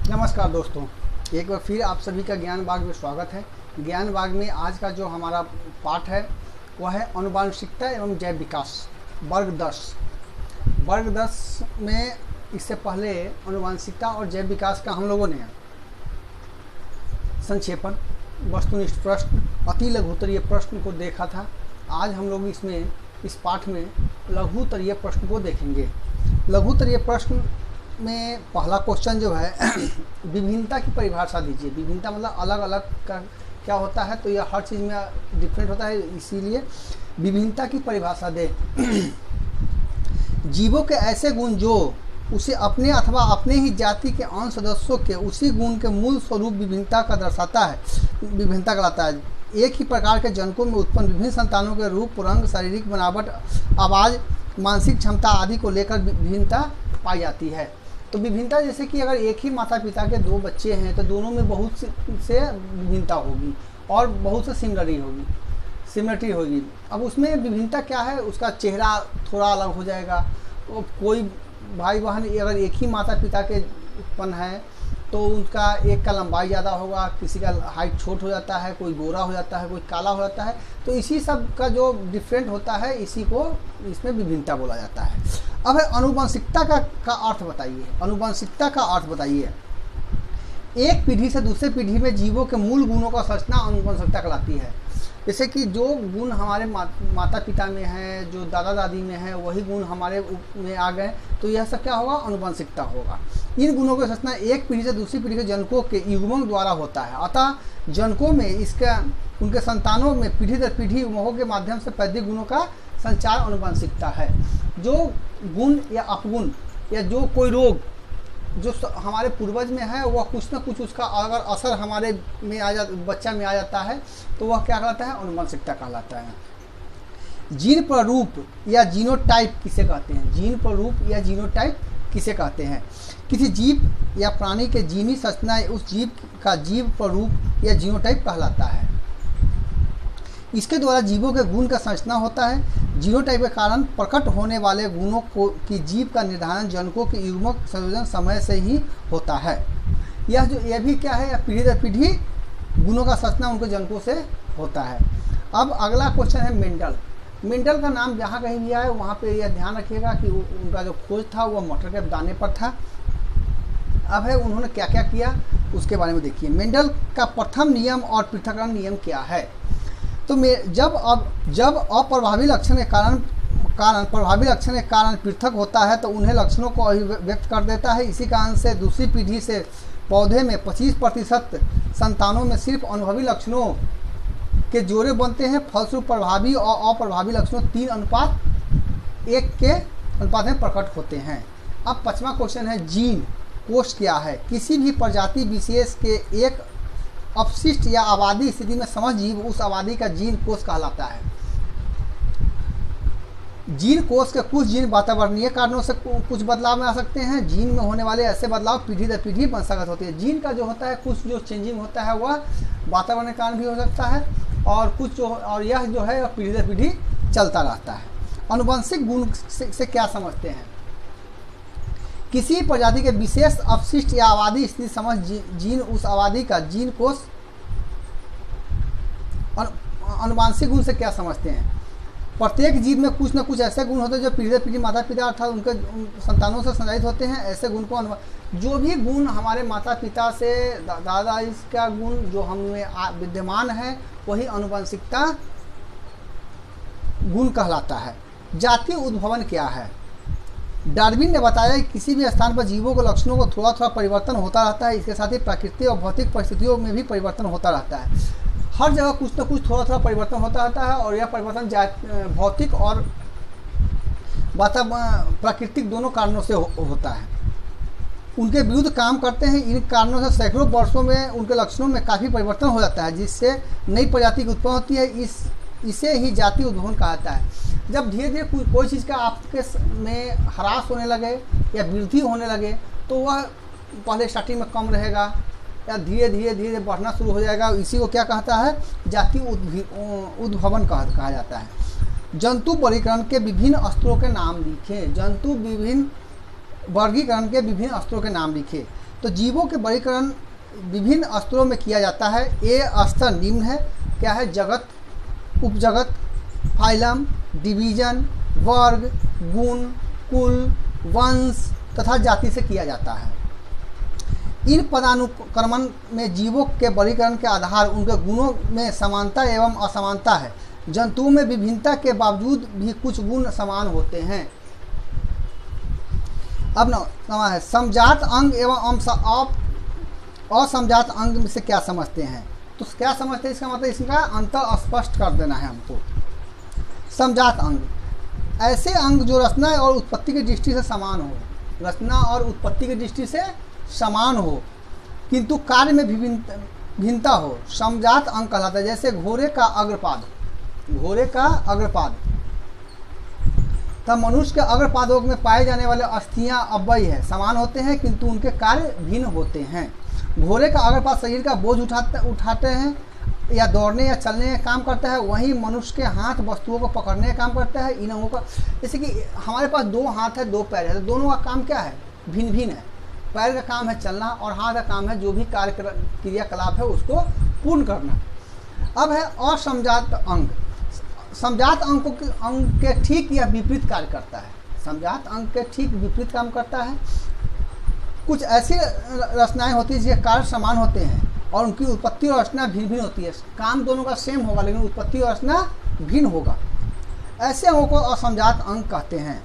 नमस्कार दोस्तों, एक बार फिर आप सभी का ज्ञान बाग में स्वागत है। ज्ञान बाग में आज का जो हमारा पाठ है वह है आनुवांशिकता एवं जैव विकास, वर्ग 10। वर्ग 10 में इससे पहले आनुवांशिकता और जैव विकास का हम लोगों ने संक्षेपण, वस्तुनिष्ठ प्रश्न, अति लघुत्तरीय प्रश्न को देखा था। आज हम लोग इस पाठ में लघुत्तरीय प्रश्न को देखेंगे। लघुत्तरीय प्रश्न में पहला क्वेश्चन जो है विभिन्नता की परिभाषा दीजिए। विभिन्नता मतलब अलग अलग का क्या होता है, तो यह हर चीज़ में डिफरेंट होता है, इसीलिए विभिन्नता की परिभाषा दे। जीवों के ऐसे गुण जो उसे अपने अथवा अपने ही जाति के अन्य सदस्यों के उसी गुण के मूल स्वरूप विभिन्नता का दर्शाता है, विभिन्नता कहलाता है। एक ही प्रकार के जनकों में उत्पन्न विभिन्न संतानों के रूप, रंग, शारीरिक बनावट, आवाज़, मानसिक क्षमता आदि को लेकर विभिन्नता पाई जाती है। तो विभिन्नता जैसे कि अगर एक ही माता पिता के दो बच्चे हैं तो दोनों में बहुत से विभिन्नता होगी और बहुत से सिमिलरिटी होगी। अब उसमें विभिन्नता क्या है, उसका चेहरा थोड़ा अलग हो जाएगा। तो कोई भाई बहन अगर एक ही माता पिता के उत्पन्न है तो उनका एक का लंबाई ज़्यादा होगा, किसी का हाइट छोट हो जाता है, कोई गोरा हो जाता है, कोई काला हो जाता है। तो इसी सब का जो डिफरेंट होता है इसी को इसमें विभिन्नता बोला जाता है। अब है आनुवंशिकता का अर्थ बताइए। आनुवंशिकता का अर्थ बताइए। एक पीढ़ी से दूसरे पीढ़ी में जीवों के मूल गुणों का संरचना आनुवंशिकता कहलाती है। जैसे कि जो गुण हमारे माता पिता में है, जो दादा दादी में है, वही गुण हमारे में आ गए, तो यह सब क्या होगा, आनुवंशिकता होगा। इन गुणों का संरचना एक पीढ़ी से दूसरी पीढ़ी के जनकों के युग्मन द्वारा होता है। अतः जनकों में उनके संतानों में पीढ़ी दर पीढ़ी युग्मों के माध्यम से पैतृक गुणों का संचार आनुवंशिकता है। जो गुण या अपगुण या जो कोई रोग जो हमारे पूर्वज में है वह कुछ ना कुछ उसका अगर असर हमारे में बच्चा में आ जाता है तो वह क्या कहलाता है, आनुवंशिकता कहलाता है। जीन प्ररूप या जीनोटाइप किसे कहते हैं? जीन प्ररूप या जीनोटाइप किसे कहते हैं? किसी जीव या प्राणी के जीनी संरचना उस जीव का जीव प्ररूप या जीनोटाइप कहलाता है। इसके द्वारा जीवों के गुण का संरचना होता है। जीनोटाइप के कारण प्रकट होने वाले गुणों की जीव का निर्धारण जनकों के युग्मक संयोजन समय से ही होता है। यह भी क्या है, पीढ़ी दर पीढ़ी गुणों का संरचना उनके जनकों से होता है। अब अगला क्वेश्चन है मेंडल। मेंडल का नाम जहाँ कहीं भी आए वहाँ पे यह ध्यान रखिएगा कि उनका जो खोज था वह मटर के दाने पर था। अब है उन्होंने क्या क्या किया उसके बारे में देखिए। मेंडल का प्रथम नियम और पृथक्करण नियम क्या है? तो जब अप्रभावी लक्षण के कारण प्रभावी लक्षण के कारण पृथक होता है तो उन्हें लक्षणों को अभिव्यक्त कर देता है। इसी कारण से दूसरी पीढ़ी से पौधे में 25% संतानों में सिर्फ अनुभवी लक्षणों के जोड़े बनते हैं। फलस्वरूप प्रभावी और अप्रभावी लक्षणों 3:1 के अनुपात में प्रकट होते हैं। अब 5वां क्वेश्चन है जीन कोष क्या है? किसी भी प्रजाति विशेष के एक अपशिष्ट या आबादी स्थिति में समस्त जीव उस आबादी का जीन कोष कहलाता है। जीन कोष के कुछ जीन वातावरणीय कारणों से कुछ बदलाव में आ सकते हैं। जीन में होने वाले ऐसे बदलाव पीढ़ी दर पीढ़ी वंशागत होते हैं। जीन का जो होता है कुछ जो चेंजिंग होता है वह वातावरण के कारण भी हो सकता है और यह जो है पीढ़ी दर पीढ़ी चलता रहता है। आनुवंशिक गुण से क्या समझते हैं? किसी प्रजाति के विशेष अपशिष्ट या आबादी स्थिति समझ जीन उस आबादी का जीन कोष। आनुवंशिक गुण से क्या समझते हैं? प्रत्येक जीव में कुछ न कुछ ऐसे गुण होते हैं जो पीढ़ी दर पीढ़ी माता पिता अर्थात उनके संतानों से संचालित होते हैं। ऐसे गुण को जो भी गुण हमारे माता पिता से दादा इसका गुण जो हम में विद्यमान है वही आनुवंशिकता गुण कहलाता है। जातीय उद्भवन क्या है? डार्विन ने बताया कि किसी भी स्थान पर जीवों के लक्षणों को थोड़ा थोड़ा परिवर्तन होता रहता है। इसके साथ ही प्राकृतिक और भौतिक परिस्थितियों में भी परिवर्तन होता रहता है। हर जगह कुछ न कुछ थोड़ा थोड़ा परिवर्तन होता रहता है और यह परिवर्तन भौतिक और प्राकृतिक दोनों कारणों से होता है। उनके विरुद्ध काम करते हैं। इन कारणों से सैकड़ों वर्षों में उनके लक्षणों में काफ़ी परिवर्तन हो जाता है जिससे नई प्रजाति की उत्पन्न होती है। इसे ही जातीय उद्भवन कहा जाता है। जब धीरे धीरे कोई चीज़ का आपके में ह्रास होने लगे या वृद्धि होने लगे तो वह पहले स्टार्टिंग में कम रहेगा या धीरे धीरे बढ़ना शुरू हो जाएगा। इसी को क्या कहता है, जातीय उद्भवन कहा जाता है। जंतु वर्गीकरण के विभिन्न स्तरों के नाम लिखें। जंतु विभिन्न वर्गीकरण के विभिन्न स्तरों के नाम लिखे। तो जीवों के वर्गीकरण विभिन्न स्तरों में किया जाता है। ये स्तर निम्न है, क्या है? जगत, उपजगत, फाइलम, डिवीजन, वर्ग, गुण, कुल, वंश तथा जाति से किया जाता है। इन पदानुक्रमण में जीवों के वर्गीकरण के आधार उनके गुणों में समानता एवं असमानता है। जंतुओं में विभिन्नता के बावजूद भी कुछ गुण समान होते हैं। अब नवा है समजात अंग एवं असमजात अंग से क्या समझते हैं? तो क्या समझते हैं? इसका मतलब इसका अंतर स्पष्ट कर देना है हमको। समजात अंग ऐसे अंग जो रचना और उत्पत्ति की दृष्टि से समान हो, रचना और उत्पत्ति की दृष्टि से समान हो किंतु कार्य में भिन्नता हो, समजात अंग कहलाता है। जैसे घोड़े का अग्रपाद, घोड़े का अग्रपाद, तब मनुष्य के अग्रपादों में पाए जाने वाले अस्थियां अव्यय है, समान होते हैं किंतु उनके कार्य भिन्न होते हैं। घोड़े का अग्रपाद शरीर का बोझ उठाते हैं या दौड़ने या चलने का काम करता है, वहीं मनुष्य के हाथ वस्तुओं को पकड़ने का काम करता है। इन अंगों का, जैसे कि हमारे पास 2 हाथ है 2 पैर है, तो दोनों का काम क्या है? भिन्न भिन्न है। पैर का काम है चलना और हाथ का काम है जो भी कार्य क्रियाकलाप है उसको पूर्ण करना। अब है असमजात अंग। समजात अंग के ठीक या विपरीत कार्य करता है। समजात अंग के ठीक विपरीत काम करता है। कुछ ऐसी रचनाएं होती हैं जिसके कार्य समान होते हैं और उनकी उत्पत्ति और रचना भिन्न भिन्न होती है। काम दोनों का सेम होगा लेकिन उत्पत्ति और रचना भिन्न होगा। ऐसे अंगों को असमजात अंग कहते हैं।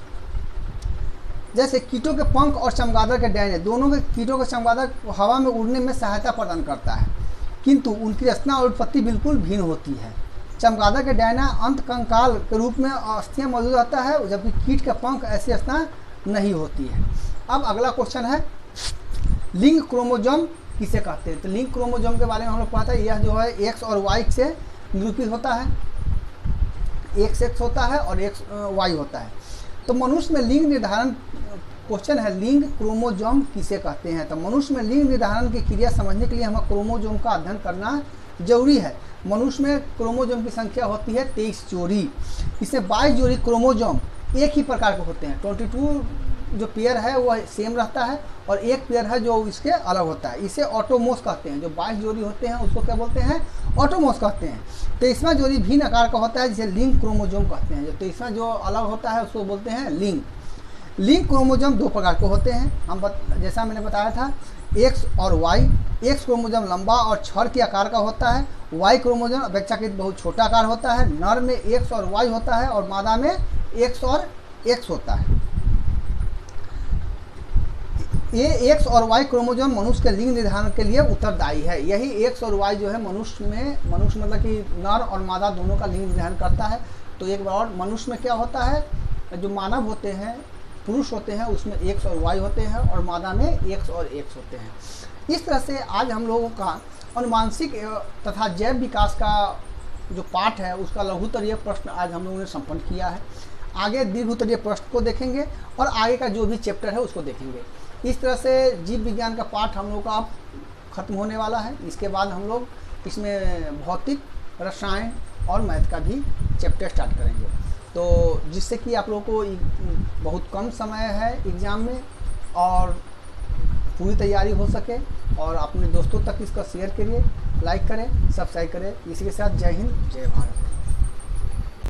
जैसे कीटों के पंख और चमगादड़ के डैने, दोनों के कीटों के चमगादड़ हवा में उड़ने में सहायता प्रदान करता है किंतु उनकी रचना और उत्पत्ति बिल्कुल भिन्न होती है। चमगादड़ के डैना अंत कंकाल के रूप में अस्थियां मौजूद रहता है जबकि कीट के पंख ऐसी रचना नहीं होती है। अब अगला क्वेश्चन है लिंग क्रोमोजोम किसे कहते हैं? तो लिंग क्रोमोजोम के बारे में हम लोग पता है, यह जो है एक्स और वाई से निरूपित होता है। एक्स एक्स होता है और एक्स वाई होता है। तो मनुष्य में लिंग निर्धारण, क्वेश्चन है लिंग क्रोमोजोम किसे कहते हैं? तो मनुष्य में लिंग निर्धारण की क्रिया समझने के लिए हमें क्रोमोजोम का अध्ययन करना जरूरी है। मनुष्य में क्रोमोजोम की संख्या होती है 23 जोड़ी। इसमें 22 जोड़ी क्रोमोजोम एक ही प्रकार के होते हैं। 22 जो पेयर है वो सेम रहता है और एक पेयर है जो इसके अलग होता है। इसे ऑटोमोस कहते हैं। जो 22 जोड़ी होते हैं उसको क्या बोलते हैं? ऑटोमोस कहते हैं। 23वां जोड़ी भिन्न आकार का होता है जिसे लिंग क्रोमोजोम कहते हैं। जो 23वां जो अलग होता है उसको बोलते हैं लिंग। लिंग क्रोमोजोम 2 प्रकार के होते हैं। जैसा मैंने बताया था एक्स और वाई। एक्स क्रोमोजोम लंबा और छड़ के आकार का होता है। वाई क्रोमोजोम अपेक्षाकृत बहुत छोटा आकार होता है। नर में एक्स और वाई होता है और मादा में एक्स और एक्स होता है। ये एक्स और वाई क्रोमोजोम मनुष्य के लिंग निर्धारण के लिए उत्तरदायी है। यही एक्स और वाई जो है मनुष्य मतलब कि नर और मादा दोनों का लिंग निर्धारण करता है। तो एक बार और मनुष्य में क्या होता है, जो मानव होते हैं, पुरुष होते हैं, उसमें एक्स और वाई होते हैं और मादा में एक्स और एक्स होते हैं। इस तरह से आज हम लोगों का अनुवांशिक तथा जैव विकास का जो पाठ है उसका लघुत्तरीय प्रश्न आज हम लोगों ने संपन्न किया है। आगे दीर्घोत्तरीय प्रश्न को देखेंगे और आगे का जो भी चैप्टर है उसको देखेंगे। इस तरह से जीव विज्ञान का पाठ हम लोग का अब खत्म होने वाला है। इसके बाद हम लोग इसमें भौतिक, रसायन और मैथ का भी चैप्टर स्टार्ट करेंगे। तो जिससे कि आप लोगों को बहुत कम समय है एग्ज़ाम में और पूरी तैयारी हो सके। और अपने दोस्तों तक इसका शेयर करिए, लाइक करें, सब्सक्राइब करें। इसी के साथ जय हिंद, जय भारत।